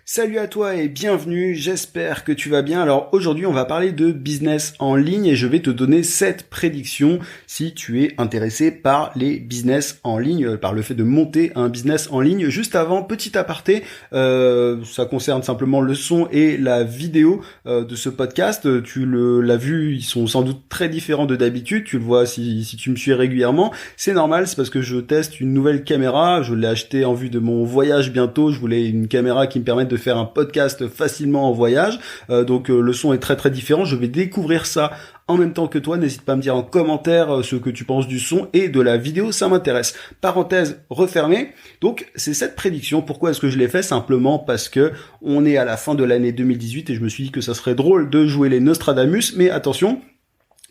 Salut à toi et bienvenue, j'espère que tu vas bien. Alors aujourd'hui on va parler de business en ligne et je vais te donner 7 prédictions si tu es intéressé par les business en ligne, par le fait de monter un business en ligne. Juste avant, petit aparté, ça concerne simplement le son et la vidéo de ce podcast. Tu l'as vu, ils sont sans doute très différents de d'habitude, tu le vois si tu me suis régulièrement. C'est normal, c'est parce que je teste une nouvelle caméra, je l'ai achetée en vue de mon voyage bientôt, je voulais une caméra qui me permette de faire un podcast facilement en voyage, donc le son est très très différent. Je vais découvrir ça en même temps que toi. N'hésite pas à me dire en commentaire ce que tu penses du son et de la vidéo, ça m'intéresse. Parenthèse refermée. Donc c'est cette prédiction. Pourquoi est-ce que je l'ai fait? Simplement parce que on est à la fin de l'année 2018 et je me suis dit que ça serait drôle de jouer les Nostradamus, mais attention,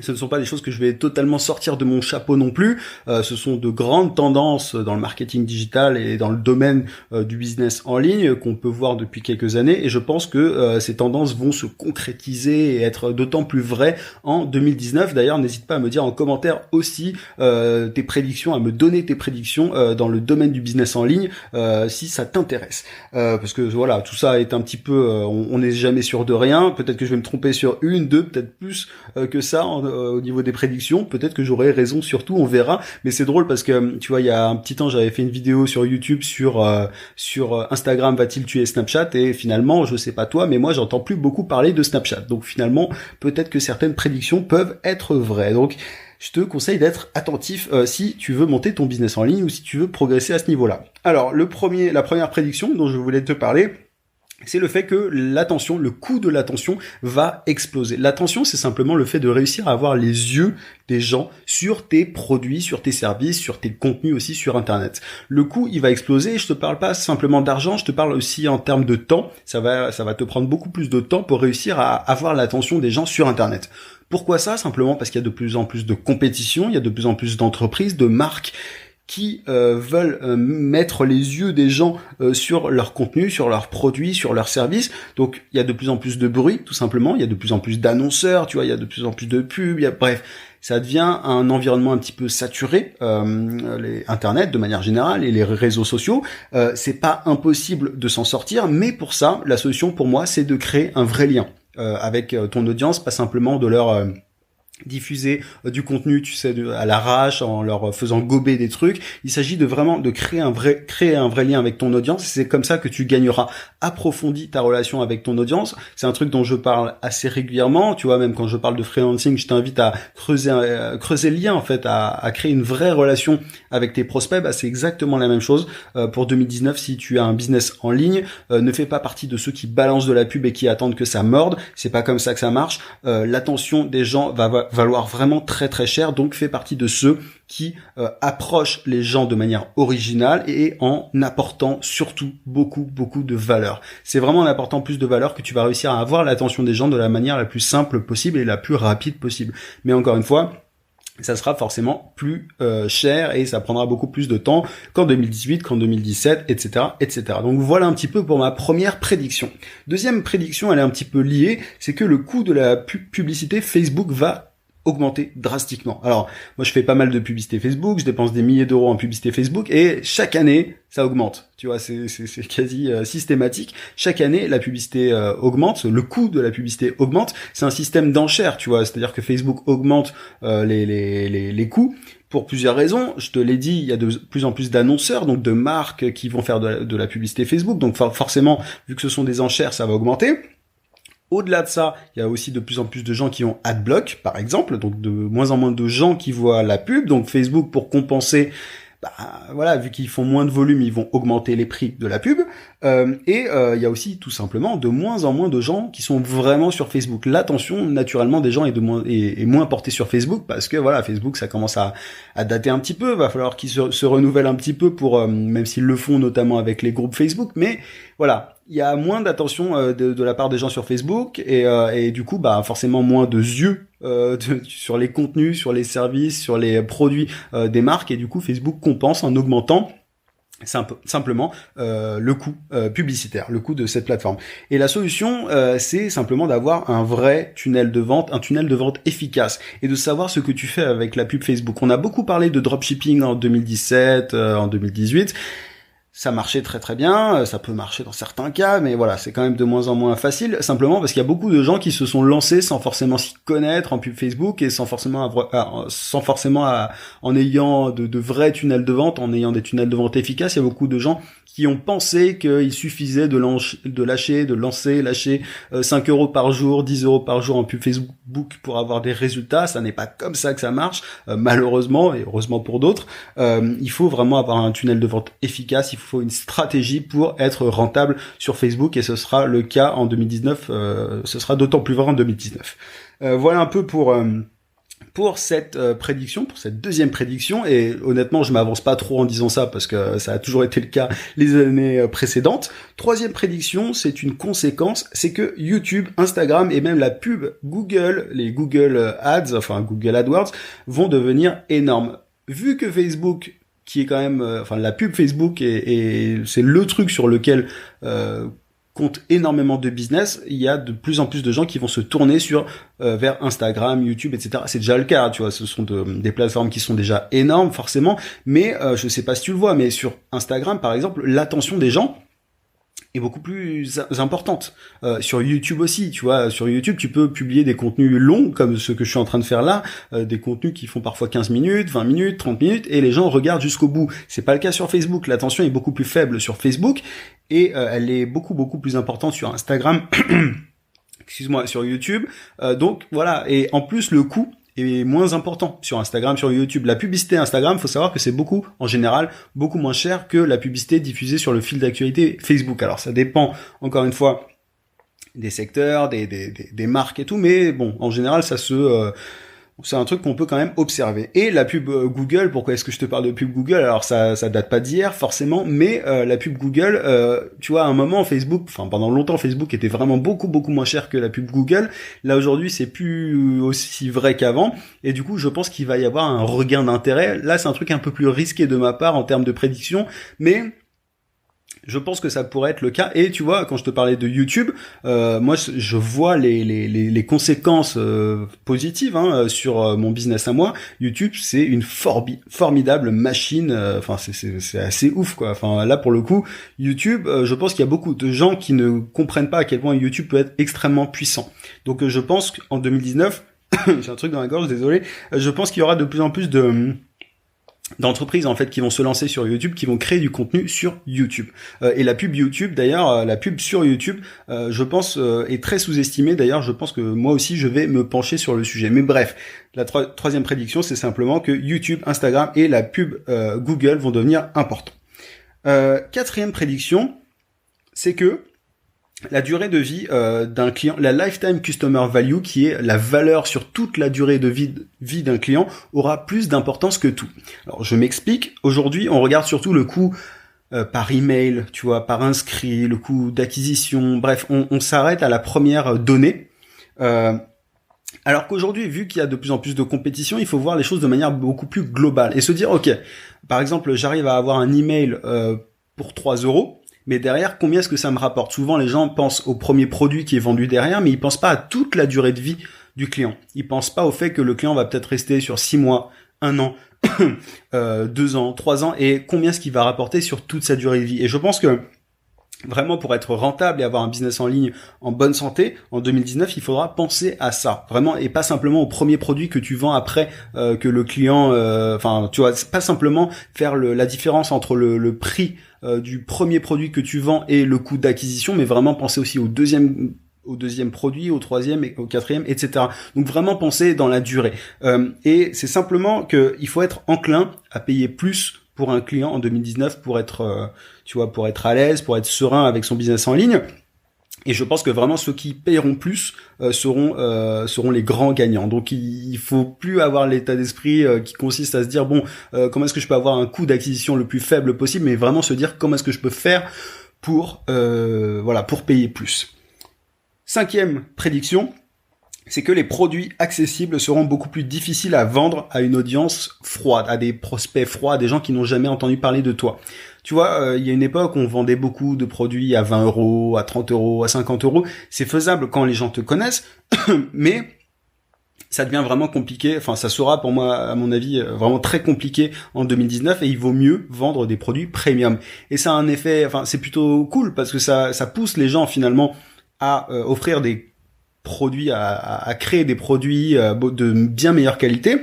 ce ne sont pas des choses que je vais totalement sortir de mon chapeau non plus. Ce sont de grandes tendances dans le marketing digital et dans le domaine du business en ligne qu'on peut voir depuis quelques années. Et je pense que ces tendances vont se concrétiser et être d'autant plus vraies en 2019. D'ailleurs, n'hésite pas à me dire en commentaire aussi tes prédictions, à me donner tes prédictions dans le domaine du business en ligne si ça t'intéresse. Parce que voilà, tout ça est un petit peu... on n'est jamais sûr de rien. Peut-être que je vais me tromper sur une, deux, peut-être plus que ça au niveau des prédictions, peut-être que j'aurai raison, surtout on verra. Mais c'est drôle parce que tu vois, il y a un petit temps j'avais fait une vidéo sur YouTube sur Instagram va-t-il tuer Snapchat, et finalement je sais pas toi mais moi j'entends plus beaucoup parler de Snapchat, donc finalement peut-être que certaines prédictions peuvent être vraies. Donc je te conseille d'être attentif si tu veux monter ton business en ligne ou si tu veux progresser à ce niveau-là. Alors la première prédiction dont je voulais te parler, c'est le fait que l'attention, le coût de l'attention va exploser. L'attention, c'est simplement le fait de réussir à avoir les yeux des gens sur tes produits, sur tes services, sur tes contenus aussi sur Internet. Le coût, il va exploser, et je te parle pas simplement d'argent, je te parle aussi en termes de temps. Ça va te prendre beaucoup plus de temps pour réussir à avoir l'attention des gens sur Internet. Pourquoi ça? Simplement parce qu'il y a de plus en plus de compétition, il y a de plus en plus d'entreprises, de marques qui veulent mettre les yeux des gens sur leur contenu, sur leurs produits, sur leurs services. Donc il y a de plus en plus de bruit, tout simplement, il y a de plus en plus d'annonceurs, tu vois, il y a de plus en plus de pubs, bref, ça devient un environnement un petit peu saturé, les Internet de manière générale et les réseaux sociaux. C'est pas impossible de s'en sortir, mais pour ça, la solution pour moi, c'est de créer un vrai lien avec ton audience, pas simplement de leur diffuser du contenu, tu sais, à l'arrache, en leur faisant gober des trucs. Il s'agit de vraiment de créer un vrai lien avec ton audience. C'est comme ça que tu gagneras approfondi ta relation avec ton audience. C'est un truc dont je parle assez régulièrement. Tu vois, même quand je parle de freelancing, je t'invite à creuser le lien, en fait, à créer une vraie relation avec tes prospects. Bah, c'est exactement la même chose pour 2019. Si tu as un business en ligne, ne fais pas partie de ceux qui balancent de la pub et qui attendent que ça morde. C'est pas comme ça que ça marche. L'attention des gens va valoir vraiment très très cher, donc fais partie de ceux qui approchent les gens de manière originale et en apportant surtout beaucoup de valeur. C'est vraiment en apportant plus de valeur que tu vas réussir à avoir l'attention des gens de la manière la plus simple possible et la plus rapide possible. Mais encore une fois, ça sera forcément plus cher et ça prendra beaucoup plus de temps qu'en 2018, qu'en 2017, etc., etc. Donc voilà un petit peu pour ma première prédiction. Deuxième prédiction, elle est un petit peu liée, c'est que le coût de la publicité Facebook va augmenter drastiquement. Alors, moi je fais pas mal de publicité Facebook, je dépense des milliers d'euros en publicité Facebook et chaque année, ça augmente. Tu vois, c'est quasi systématique. Chaque année, la publicité augmente, le coût de la publicité augmente. C'est un système d'enchères, tu vois, c'est-à-dire que Facebook augmente les coûts pour plusieurs raisons. Je te l'ai dit, il y a de plus en plus d'annonceurs, donc de marques qui vont faire de la publicité Facebook. Donc forcément, vu que ce sont des enchères, ça va augmenter. Au-delà de ça, il y a aussi de plus en plus de gens qui ont AdBlock, par exemple, donc de moins en moins de gens qui voient la pub. Donc Facebook, pour compenser, voilà, vu qu'ils font moins de volume, ils vont augmenter les prix de la pub. Il y a aussi tout simplement de moins en moins de gens qui sont vraiment sur Facebook. L'attention, naturellement, des gens est moins portée sur Facebook parce que voilà, Facebook, ça commence à dater un petit peu. Va falloir qu'ils se renouvellent un petit peu pour, même s'ils le font notamment avec les groupes Facebook, mais voilà. Il y a moins d'attention de la part des gens sur Facebook et du coup forcément moins de yeux sur les contenus, sur les services, sur les produits des marques, et du coup Facebook compense en augmentant simplement le coût publicitaire, le coût de cette plateforme. Et la solution, c'est simplement d'avoir un vrai tunnel de vente, un tunnel de vente efficace, et de savoir ce que tu fais avec la pub Facebook. On a beaucoup parlé de dropshipping en 2017, en 2018. Ça marchait très très bien, ça peut marcher dans certains cas, mais voilà, c'est quand même de moins en moins facile, simplement parce qu'il y a beaucoup de gens qui se sont lancés sans forcément s'y connaître en pub Facebook et sans forcément en ayant de vrais tunnels de vente, en ayant des tunnels de vente efficaces. Il y a beaucoup de gens qui ont pensé qu'il suffisait de lâcher 5 euros par jour, 10 euros par jour en pub Facebook pour avoir des résultats. Ça n'est pas comme ça que ça marche, malheureusement, et heureusement pour d'autres. Il faut vraiment avoir un tunnel de vente efficace, il faut une stratégie pour être rentable sur Facebook, et ce sera le cas en 2019, ce sera d'autant plus vrai en 2019. Voilà un peu pour cette prédiction, pour cette deuxième prédiction, et honnêtement je m'avance pas trop en disant ça parce que ça a toujours été le cas les années précédentes. Troisième prédiction, c'est une conséquence, c'est que YouTube, Instagram et même la pub Google, les Google Ads, enfin Google AdWords, vont devenir énormes. Vu que Facebook, qui est quand même, la pub Facebook et c'est le truc sur lequel compte énormément de business, il y a de plus en plus de gens qui vont se tourner vers Instagram, YouTube, etc. C'est déjà le cas, tu vois, ce sont des plateformes qui sont déjà énormes forcément, mais je sais pas si tu le vois, mais sur Instagram par exemple, l'attention des gens est beaucoup plus importante. Sur YouTube aussi, tu vois, sur YouTube, tu peux publier des contenus longs, comme ce que je suis en train de faire là, des contenus qui font parfois 15 minutes, 20 minutes, 30 minutes, et les gens regardent jusqu'au bout. C'est pas le cas sur Facebook. L'attention est beaucoup plus faible sur Facebook, et elle est beaucoup plus importante sur Instagram, sur YouTube. Donc voilà, et en plus le coût est moins important sur Instagram, sur YouTube. La publicité Instagram, faut savoir que c'est en général, beaucoup moins cher que la publicité diffusée sur le fil d'actualité Facebook. Alors ça dépend, encore une fois, des secteurs, des marques et tout, mais bon, en général, c'est un truc qu'on peut quand même observer. Et la pub Google, pourquoi est-ce que je te parle de pub Google? Alors ça date pas d'hier forcément, mais la pub Google, tu vois, à un moment pendant longtemps Facebook était vraiment beaucoup moins cher que la pub Google. Là aujourd'hui c'est plus aussi vrai qu'avant, et du coup je pense qu'il va y avoir un regain d'intérêt. Là c'est un truc un peu plus risqué de ma part en termes de prédiction, mais je pense que ça pourrait être le cas. Et tu vois, quand je te parlais de YouTube, moi je vois les conséquences positives sur mon business à moi. YouTube, c'est une formidable machine. C'est assez ouf quoi. Enfin là pour le coup, YouTube, je pense qu'il y a beaucoup de gens qui ne comprennent pas à quel point YouTube peut être extrêmement puissant. Donc je pense qu'en 2019, j'ai un truc dans la gorge, désolé. Je pense qu'il y aura de plus en plus d'entreprises en fait qui vont se lancer sur YouTube, qui vont créer du contenu sur YouTube. Et la pub YouTube d'ailleurs, la pub sur YouTube, je pense est très sous-estimée. D'ailleurs, je pense que moi aussi je vais me pencher sur le sujet. Mais bref, la troisième prédiction, c'est simplement que YouTube, Instagram et la pub Google vont devenir importants. Quatrième prédiction, c'est que la durée de vie d'un client, la lifetime customer value, qui est la valeur sur toute la durée de vie d'un client, aura plus d'importance que tout. Alors je m'explique, aujourd'hui on regarde surtout le coût par email, tu vois, par inscrit, le coût d'acquisition, bref, on s'arrête à la première donnée. Alors qu'aujourd'hui, vu qu'il y a de plus en plus de compétition, il faut voir les choses de manière beaucoup plus globale et se dire, ok, par exemple, j'arrive à avoir un email pour 3 euros, mais derrière, combien est-ce que ça me rapporte? Souvent, les gens pensent au premier produit qui est vendu derrière, mais ils pensent pas à toute la durée de vie du client. Ils pensent pas au fait que le client va peut-être rester sur 6 mois, 1 an, 2 ans, 3 ans, et combien est-ce qu'il va rapporter sur toute sa durée de vie. Et je pense que vraiment, pour être rentable et avoir un business en ligne en bonne santé, en 2019, il faudra penser à ça. Vraiment, et pas simplement au premier produit que tu vends après que le client... tu vois, c'est pas simplement faire la différence entre le prix du premier produit que tu vends et le coût d'acquisition, mais vraiment penser aussi au deuxième produit, au troisième et au quatrième, etc. Donc vraiment penser dans la durée. Et c'est simplement que il faut être enclin à payer plus pour un client en 2019 pour être, pour être à l'aise, pour être serein avec son business en ligne. Et je pense que vraiment ceux qui paieront plus seront les grands gagnants. Donc il faut plus avoir l'état d'esprit qui consiste à se dire comment est-ce que je peux avoir un coût d'acquisition le plus faible possible, mais vraiment se dire comment est-ce que je peux faire pour payer plus. Cinquième prédiction, c'est que les produits accessibles seront beaucoup plus difficiles à vendre à une audience froide, à des prospects froids, à des gens qui n'ont jamais entendu parler de toi. Tu vois, il y a une époque où on vendait beaucoup de produits à 20 euros, à 30 euros, à 50 euros. C'est faisable quand les gens te connaissent, mais ça devient vraiment compliqué. Enfin, ça sera pour moi, à mon avis, vraiment très compliqué en 2019 et il vaut mieux vendre des produits premium. Et ça a un effet, enfin, c'est plutôt cool parce que ça pousse les gens finalement à offrir des produits, à créer des produits de bien meilleure qualité,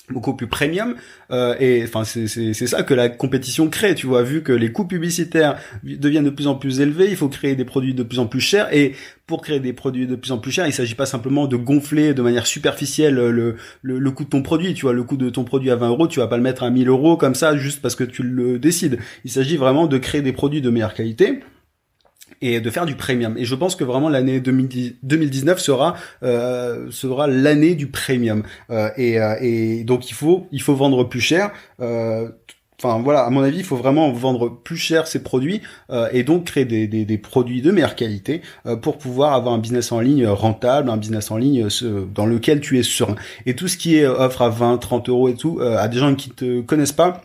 beaucoup plus premium, et enfin c'est ça que la compétition crée, tu vois, vu que les coûts publicitaires deviennent de plus en plus élevés, il faut créer des produits de plus en plus chers, et pour créer des produits de plus en plus chers, il s'agit pas simplement de gonfler de manière superficielle le coût de ton produit, tu vois, le coût de ton produit à 20 euros, tu vas pas le mettre à 1000 euros comme ça juste parce que tu le décides. Il s'agit vraiment de créer des produits de meilleure qualité et de faire du premium. Et je pense que vraiment l'année 2019 sera l'année du premium. Et donc il faut vendre plus cher. Enfin voilà, à mon avis, il faut vraiment vendre plus cher ces produits et donc créer des produits de meilleure qualité pour pouvoir avoir un business en ligne rentable, un business en ligne dans lequel tu es serein. Et tout ce qui est offre à 20, 30 euros et tout, à des gens qui te connaissent pas,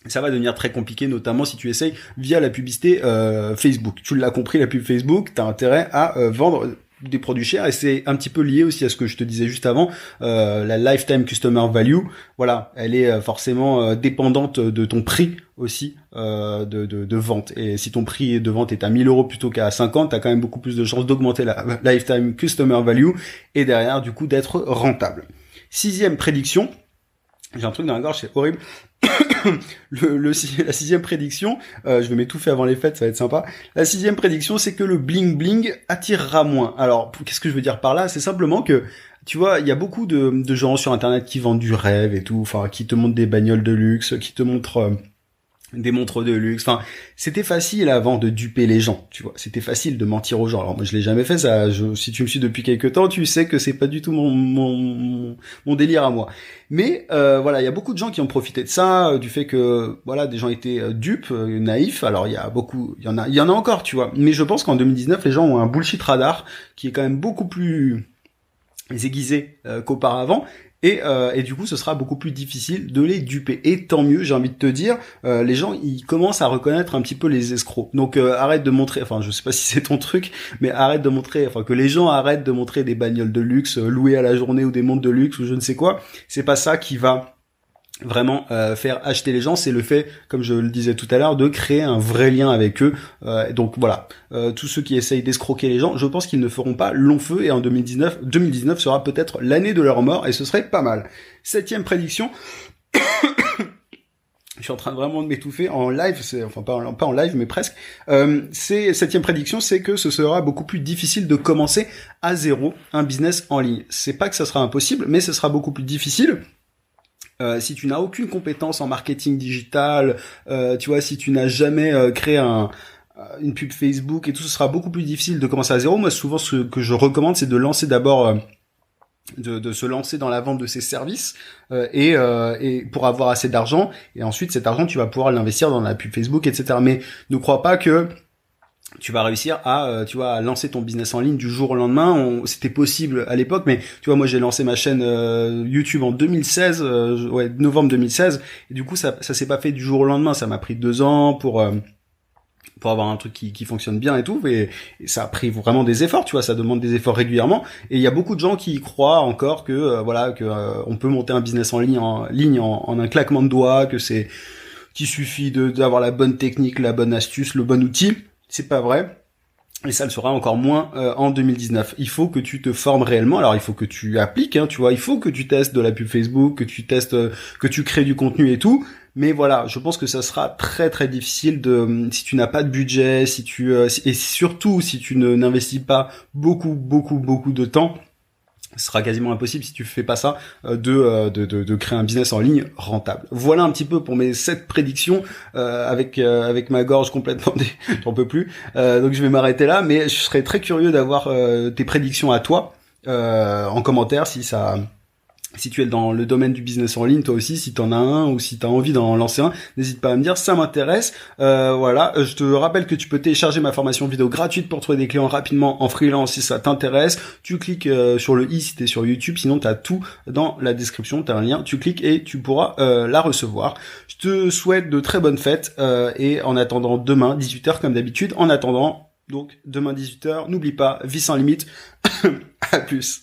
ça va devenir très compliqué, notamment si tu essayes via la publicité Facebook. Tu l'as compris, la pub Facebook, tu as intérêt à vendre des produits chers, et c'est un petit peu lié aussi à ce que je te disais juste avant, la lifetime customer value. Voilà, elle est forcément dépendante de ton prix aussi de vente. Et si ton prix de vente est à 1000 euros plutôt qu'à 50, tu as quand même beaucoup plus de chances d'augmenter la lifetime customer value et derrière du coup d'être rentable. 6e prédiction. J'ai un truc dans la gorge, c'est horrible. La 6e prédiction, je vais m'étouffer avant les fêtes, ça va être sympa. La 6e prédiction, c'est que le bling bling attirera moins. Alors, qu'est-ce que je veux dire par là? C'est simplement que, tu vois, il y a beaucoup de gens sur Internet qui vendent du rêve et tout, enfin, qui te montrent des bagnoles de luxe, qui te montrent des montres de luxe. Enfin, c'était facile avant de duper les gens, tu vois. C'était facile de mentir aux gens. Alors moi, je l'ai jamais fait ça. Si tu me suis depuis quelques temps, tu sais que c'est pas du tout mon délire à moi. Mais voilà, il y a beaucoup de gens qui ont profité de ça, du fait que voilà, des gens étaient dupes, naïfs. Alors il y en a encore, tu vois. Mais je pense qu'en 2019, les gens ont un bullshit radar qui est quand même beaucoup plus aiguisé qu'auparavant. Et du coup, ce sera beaucoup plus difficile de les duper. Et tant mieux, j'ai envie de te dire, les gens, ils commencent à reconnaître un petit peu les escrocs. Donc arrête de montrer, enfin je sais pas si c'est ton truc, mais arrête de montrer, enfin que les gens arrêtent de montrer des bagnoles de luxe louées à la journée ou des montres de luxe ou je ne sais quoi. C'est pas ça qui va vraiment faire acheter les gens, c'est le fait, comme je le disais tout à l'heure, de créer un vrai lien avec eux. Donc voilà, tous ceux qui essayent d'escroquer les gens, je pense qu'ils ne feront pas long feu, et en 2019 sera peut-être l'année de leur mort, et ce serait pas mal. 7e prédiction. Je suis en train vraiment de m'étouffer en live, enfin pas en live mais presque. C'est 7e prédiction, c'est que ce sera beaucoup plus difficile de commencer à zéro un business en ligne. C'est pas que ça sera impossible, mais ce sera beaucoup plus difficile. Si tu n'as aucune compétence en marketing digital, tu vois, si tu n'as jamais créé une pub Facebook et tout, ce sera beaucoup plus difficile de commencer à zéro. Moi, souvent, ce que je recommande, c'est de lancer d'abord, de se lancer dans la vente de ses services et pour avoir assez d'argent. Et ensuite, cet argent, tu vas pouvoir l'investir dans la pub Facebook, etc. Mais ne crois pas que tu vas réussir à lancer ton business en ligne du jour au lendemain. C'était possible à l'époque, mais tu vois, moi j'ai lancé ma chaîne YouTube en 2016, novembre 2016, et du coup ça s'est pas fait du jour au lendemain. Ça m'a pris 2 ans pour avoir un truc qui fonctionne bien et tout, et ça a pris vraiment des efforts, tu vois, ça demande des efforts régulièrement, et il y a beaucoup de gens qui croient encore que on peut monter un business en ligne en un claquement de doigts, qu'il suffit d'avoir la bonne technique, la bonne astuce, le bon outil. C'est pas vrai. Et ça le sera encore moins en 2019. Il faut que tu te formes réellement. Alors il faut que tu appliques, tu vois. Il faut que tu testes de la pub Facebook, que tu testes, que tu crées du contenu et tout. Mais voilà, je pense que ça sera très très difficile si tu n'as pas de budget, et surtout si tu n'investis pas beaucoup de temps. Ce sera quasiment impossible si tu fais pas ça de créer un business en ligne rentable. Voilà un petit peu pour mes 7 prédictions avec ma gorge complètement j'en peux plus. Donc je vais m'arrêter là, mais je serais très curieux d'avoir tes prédictions à toi en commentaire si tu es dans le domaine du business en ligne, toi aussi, si t'en as un ou si t'as envie d'en lancer un, n'hésite pas à me dire, ça m'intéresse. Voilà, je te rappelle que tu peux télécharger ma formation vidéo gratuite pour trouver des clients rapidement en freelance si ça t'intéresse. Tu cliques sur le i si t'es sur YouTube, sinon t'as tout dans la description, t'as un lien, tu cliques et tu pourras la recevoir. Je te souhaite de très bonnes fêtes et en attendant demain 18h comme d'habitude, donc demain 18h, n'oublie pas, vie sans limite. À plus.